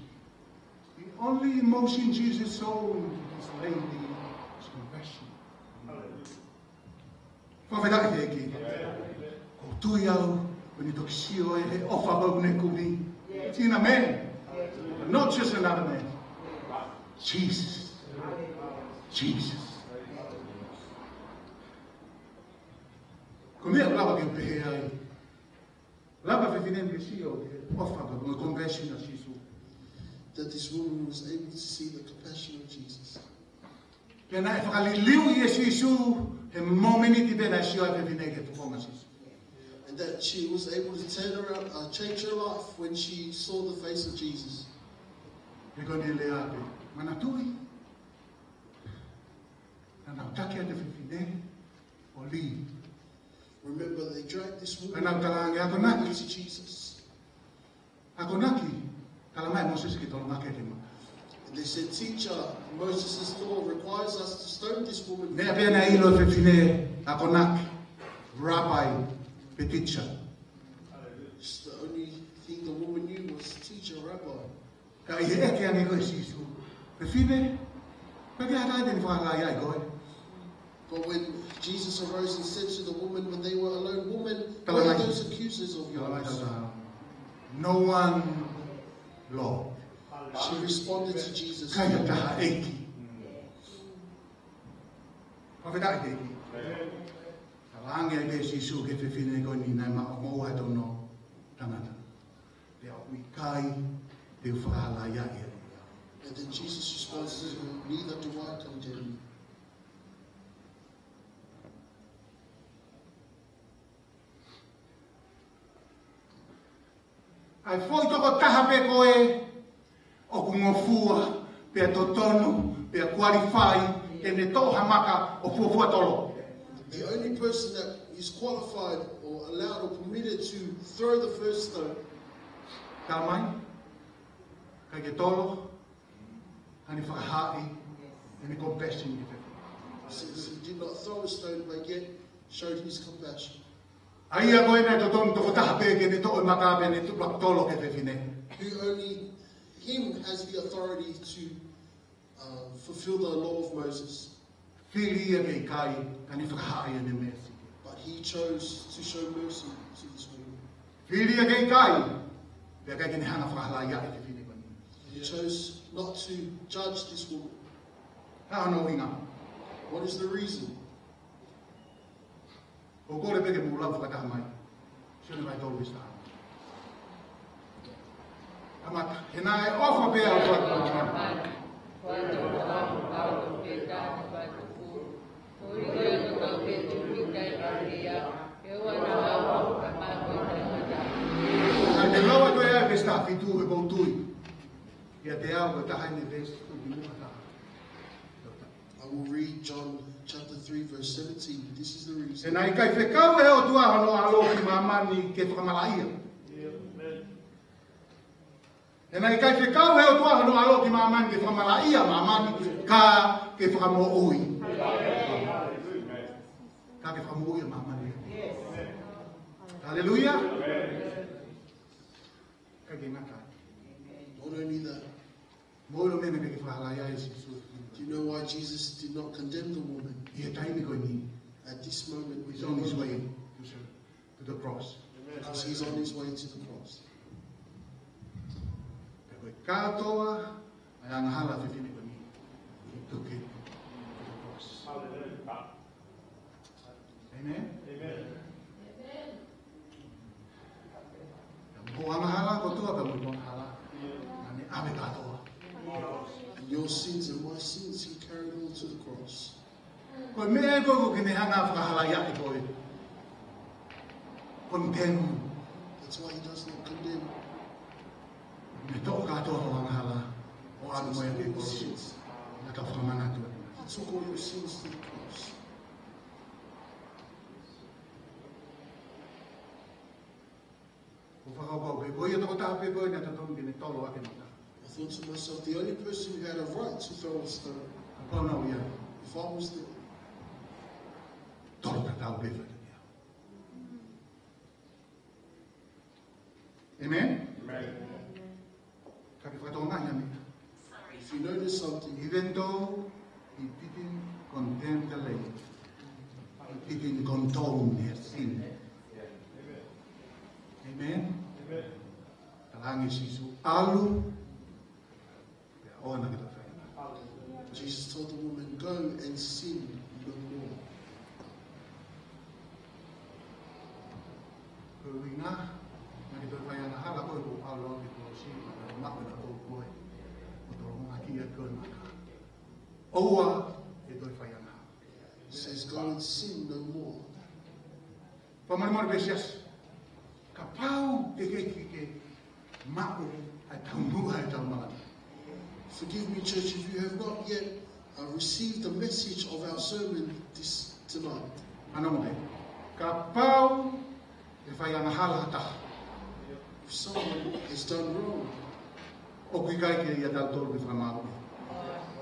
The only emotion Jesus showed this lady was compassion. Whawherai he ki. Ko tui au, when you took sio e he ofa bau ne kumi. Tina man. Not just another man. Jesus. Jesus. Ko mea lawa ki upehe ai. Lawa whiwhinen me si o te ofa bau ne compassion a Jesu. that this woman was able to see the compassion of Jesus. Pena e whakaliliu i e Jesu he momeni ti bena si o e whiwhine ke tukonga Jesu. And that she was able to turn around, change her life when she saw the face of Jesus. E koni le ape. Mana tui. Nana utaki a te whiwhine o li. Remember, they dragged this woman Ana utalangi ako naki. to Jesus. Ako naki. Kalamai Moses ki tolo make te ma. And they said, Teacher, Moses' law requires us to stone this woman. Mea pena ilo e whiwhine ako naki. Rabbi, pe teacher. Just the only thing the woman knew was teacher, rabbi. Ka i he eke angi koe Jesu. Whiwhine. Peke atai teni whakalai ai koe. But when Jesus arose and said to the woman when they were alone, Woman, Tell what her are like- those accusers of Kalamai yours? tata. No one, Lord. She responded to Jesus, Kaya taha eiki. Pawheta eiki. Kalangi ai pe Jesu ke whiwhine koe ni nai ma o mou ai tono tangata. Te au i kai te whakalai ai e. and then Jesus responds to her, Neither do I condemn you. Ai foi toko taha pe koe o ku ngofua pe totonu pe qualify e ne toha maka o fuafua tolo. The only person that is qualified or allowed or permitted to throw the first stone Ka mai, kai ke tolo, hani whakahai, e ne compassion i te. since he did not throw a stone but yet showed his compassion. Ai a koe nei totonu toko taha pe ke ne toa maka pe ne tupak tolo ke whiwhine. Who only him has the authority to fulfill the law of Moses. Whiri ia kei kai, kani whakahai e ne mesi. But he chose to show mercy to this woman. Whiri ia kei kai, pe kai kene hana whakahalai ai te whiwhine koni. He chose not to judge this woman. Ha anō inga. What is the reason? O kore peke mō lau whakataha mai. Sione mai tolu wista. Amata, he nā e ofa pēa o whakataha. Nā te laua koe ea wista whitu e koutui. Ia te au koe taha ine vesi tu ki muka taha. I will read John chapter 3 verse 17. This is the E reason. nā i kai whekau e o tuaha no alo ki mamani ke whakamalaia. E nā i kai whekau e o tuaha no alo ki mamani ke whakamalaia mamani ka ke whakamo ui. Ka ke whakamo ui mamani. Hallelujah. Ka ke ngata. Not only that, Mōro mene ke whakalai ai Jesu. do you know why Jesus did not condemn the woman I e taimi koe ni. at this moment? He's on his way to the cross. Because he's on his way to the cross. Pe koe kātoa, ai angahala whiwhine koe ni. I tuke to the cross. Amen. Ko angahala ko tua ka mo angahala. Ane ave kātoa. And your sins and my sins he carried all to the cross. Koe mea koe ko kene hanga whakahala iake koe. Condemn. That's why he does not condemn. Me toko kātoa ko angahala. O anu moe ke koe sins. Na ka whakamana tua. He took all your sins to the cross. Ko whakapau koe. Koe ia toko taha pe koe na tatonu kene tolo ake mata. I thought to myself, the only person who had a right to throw a stone, Ka pau nau ia. if I was there, Tolo ka tau pewa te ia. Amen? Kaki whakatona ia me. If you notice something, Even though he didn't condemn the lady, he didn't condone her sin. Amen? Talangi sisu alu, ya ona kita whaina. Jesus told the woman, go and sin no more. Kuinga, na kita whaina hala koe ko alo ki ko si, na mapena ko koe. Oua e doi whaianga. He says, go and sin no more. Pamarimari besias, ka pau te ke mako ai taunua e taumala. Forgive me, church, if you have not yet received the message of our sermon tonight. Ana mo te, ka pau e whaianga hala hata. If someone has done wrong, O kui kai ke ia tau tolu ki whamau.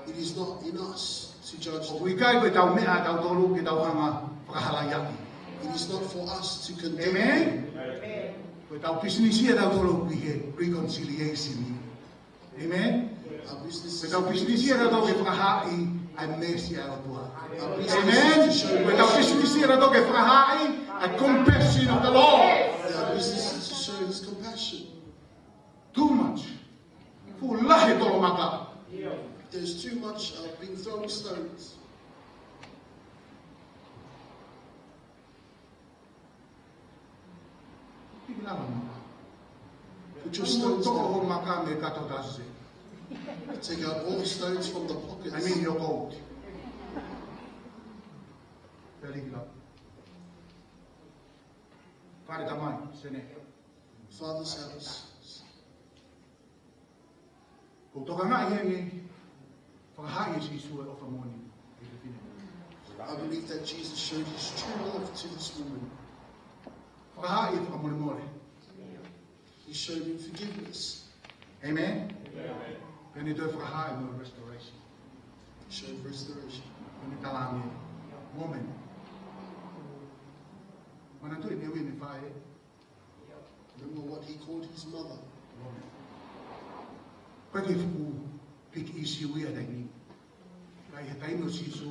it is not in us to judge O them. kui kai koe tau mea tau tolu ki tau hanga whakahala iaki. It is not for us to condemn Amen? them. Koe tau pisinisia tau tolu ki he reconciliation. Amen? Our business Koe is tau pisinisia tau tolu ki whakahai ai mercy a rotua. Our business Amen? is to show Koe tau mercy. pisinisia tau tolu ki whakahai ai compassion of the Lord. Our business is to show His compassion. Too much. Fulahe tolo maka. There's too much being thrown stones. Put your stones Toko down. maka me kato dase. Take out all stones from the pockets. I mean your coat. Very good. Pare tamai, sene. Father's house. Ko toka nga iengi, whakahai e si sua o whamoni. I believe that Jesus showed His true love to this woman. Whakahai e whamoni more. He showed Him forgiveness. Amen? Pene toi whakahai mo restoration. He showed restoration. Pene talangi. Moment. Mana toi me wini whae. Remember what He called His mother. Paki fuku piki isi uia dai ni. Kai he taino sisu,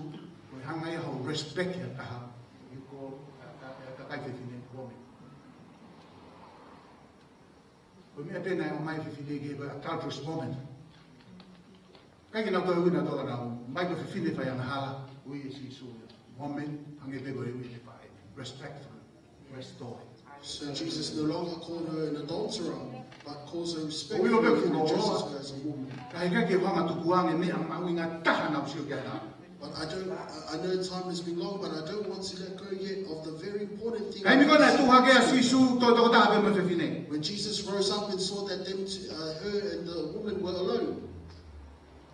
koi hanga ia hau respect ya taha. Yuko kai fefine wome. Koi mea pena o mai fefine gave a adulterous woman. Kai ki nau toi uina tola nau, mai ko fefine whai ana hala, ui e sisu woman, hange pego e ui e whae. Respectful, restore. So Jesus no longer called her an adulterer, but calls her O ilo pe respectfully and funo addresses roa. her as a woman. Kai ka ke whanga tukuange mea mau inga taha nau sio kia nau. But I know time has been long, but I don't want to let go yet of the very important thing. Kai mi kona tu hake a sisu to to ta be mo fefine. When Jesus rose up and saw that her and the woman were alone,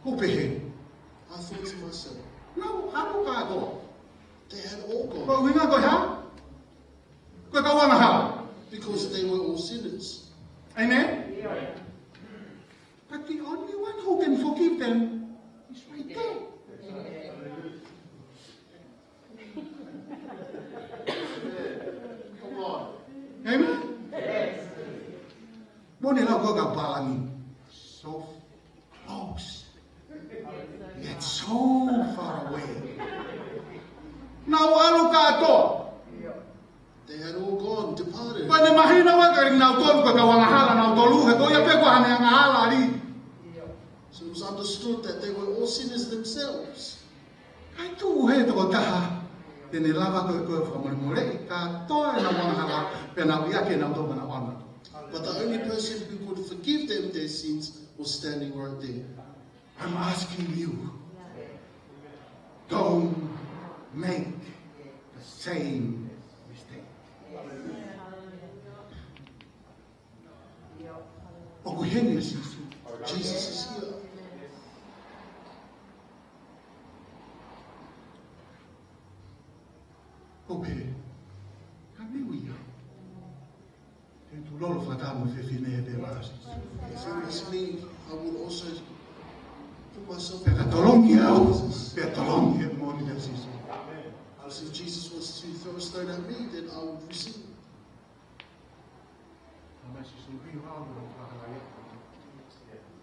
Ko pehe. I thought to myself, No, aku ka ko. they had all gone Ko winga ko ha? Ko ka wana ha. because they were all sinners. Amen. But the only one who can forgive them is right there. Come on. Amen. Mone la ko ka palangi. So close. Yet so far away. Now alu ka to. They had all gone, departed. Ko ne mahina wa ka ring na to ko ka wanga hala na to lu he ko ya pe ko hane nga hala ri. So it was understood that they were all sinners themselves. Ai tu he to taha. Tene lava ko ko fa mo mo le ka to na wanga hala pe na ya ke na to na wanga. But the only person who could forgive them their sins was standing right there. I'm asking you, don't make the same mistake. Okuheni sisu. Jesus is here. Ope, kami wia. Tentu lolo fata mo fefine be basis. If it was me, I would also put myself Pe katolongi au, pe katolongi mo ni sisu. Because if Jesus was to throw a stone at me, then I would receive.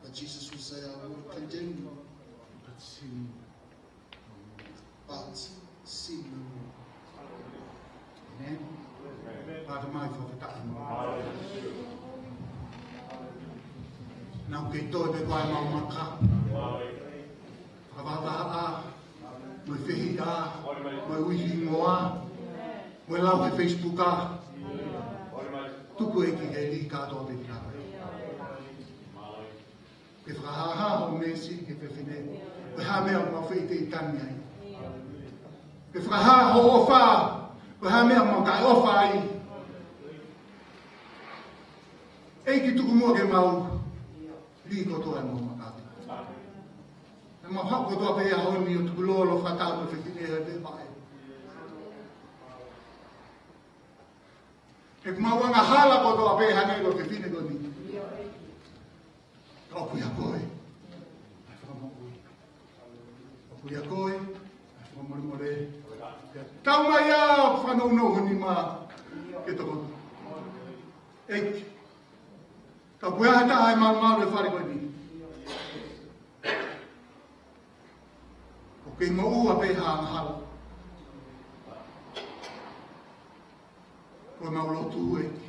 But Jesus will say, I will condemn you, but sin no more. Amen. Para mai whakataki mo. Nau kei toi me koe mau maka. Whakawaka a, moi whihi a, moi uihi ngoa, moi lau ke Facebook a. Tuku e ki he li kātoa te tika. Ke whakahaha o mesi ke whiwhine, koe ha mea ma whi te i tani ai. Ke whakahaha o ofa, koe ha mea ma kai ofa ai. Eiki tuku mua ke mau, li kotoa e mau makati. E mau hako toa pe ia honi o tuku lolo whatau pe whiwhine e te pae. E kumawanga hala kotoa pe hane lo ke whiwhine koni. Ka opu ia koe. Ai whakamokui. Opu ia koe, ai whakamoremore. Tau mai a whanau no honi ma ke toko. Eiki. Ka pueha taha e maru e whare koe ni. O kei maua pe haa hala. Koe maulotu eki.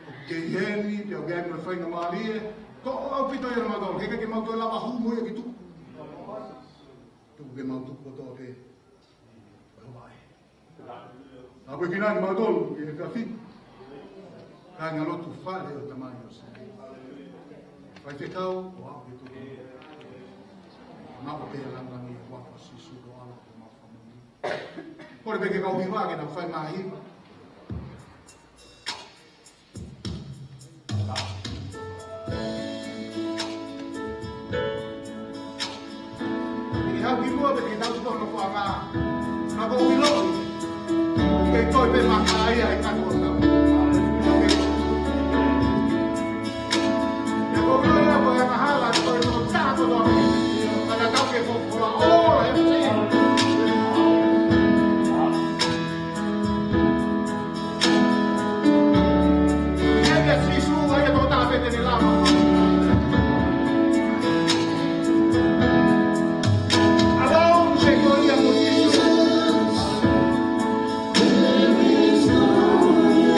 O kei heni, te au gani me whainga maari e. Ko au pito i rama tau, heka ke mautu e lava humu e ki tuku. Tuku ke mautu ko toa pe. Koe vai. A koe ki nani mautolu, ke he whiawhiti. Ka ngā lotu whare o tamai o sa. Whai te kau, o au ke tuku. Napa pēr langangi e waka sisu o ala o mau whamungi. Kore peke kau hiwa ke na whai mahi. Peke hau ki mua peke tau tono wha ngā. Nā ko uiloi. Kei toi pe maka ai ai kato o tau. There is no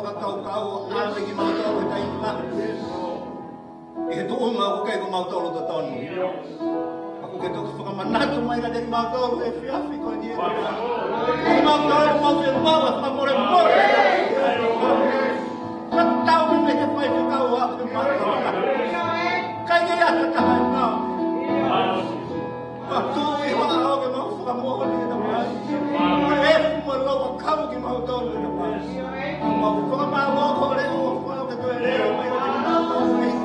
whakakau-kau ala ki mautolo e taimula. I he tuunga o kei ko mautolo to tonu. Ako ke toku whakamanatu mai ka teki mautolo e whiawhi ko ni e. Ko mautolo mauwhi maua whakamore more. Whakatau mi me he whai whikau a ke mautolo. Kai ke ata tahai nao. Whatui hoa au ke mau whakamoho ni e na mai. E mo loa kau ki mautolo e na mai. Mau whakamau ko re o whao ke toi reo mai ka teki mautolo e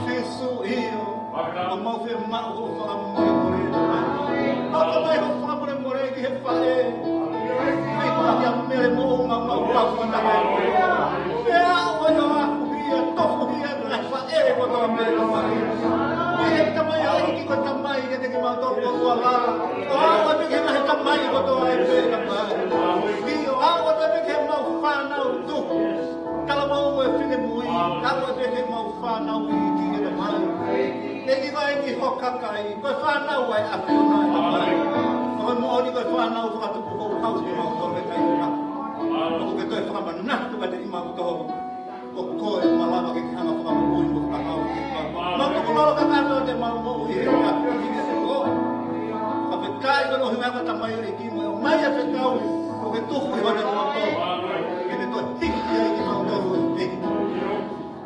Fisu iyo, o mau whi mau o whakamore more na mai. Haka mai ho whakamore more ki he whae. Hei pahi a mere mo o mau pau whanahai. E a oi o aku hia, tofu hia, nai whae ko toa mere na mai. E he tamai a iki ko tamai ke teki mau tō ko tua lara. O awa te ke nahi tamai ko toa e mere na mai. Iyo, awa te ke mau whanau tuku. Kala mau e whine mui, awa te ke mau whanau i ki e na mai. E ki vai ki hokakai, koe whanau ai a whiona e na mai. Koe mōni koe whanau whakatupu kou hau ki mau tōre kai ura. Ako ke toi whakamanatu ka te i mau tō. Ko koe malama ke ki hanga whakamui mo whakahau ki ka. Mau tuku lolo ka kātua te mau mou i he ka ki e te koe. Ka whekai kono hiwaka tamai e ki mo e o mai a whekau, ko ke tuku i wane mau tō. Ke te toi hiki e ki mau tō e hiki.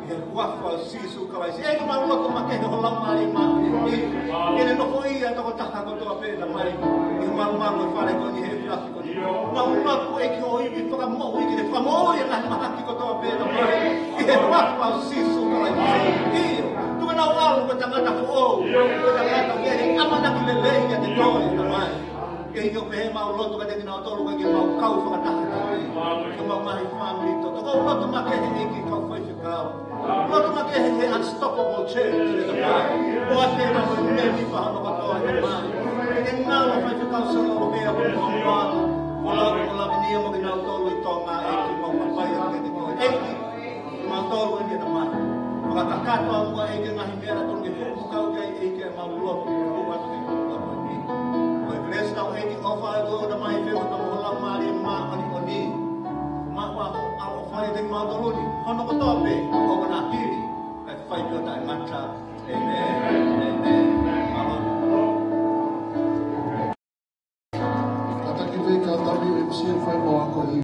He wafa sisu kawai si e ma loko ma ke ho lau mai ma e ne no foi a to ta ko to pe na mai e ma ma ko fare ko ni he la ko ni ma ma ko e ko i to ka mo i ke fa mo e na ma ki ko to pe na mai e wafa sisu kawai si tu na wa ko ta ngata ko ko ta ngata ke e ama na ki le le ke te to e na mai e yo pe ma loto ka te na to lo ke ma kau fa ta ko ma mai family to ko loto ma ke e ki ko foi ka Look at the unstoppable change in the mind. What they have been made for how to in the mind. And now, if I took out some of the way of the one, wala niya mo ginauto ito nga eki mo papaya ng ito. Eki, ginauto in the mind. Makakakato ang mga eki na himera itong ikaw kay eki ang maulot. Bukas ng ito. Kung i-bless na ang eki ofa ito na mahifil ito mo lang mali ang mga kaniponi. Ako finding Mount Oluni, Hono Kotope, Obanahiri, at 5 Yota and Mantra. Amen.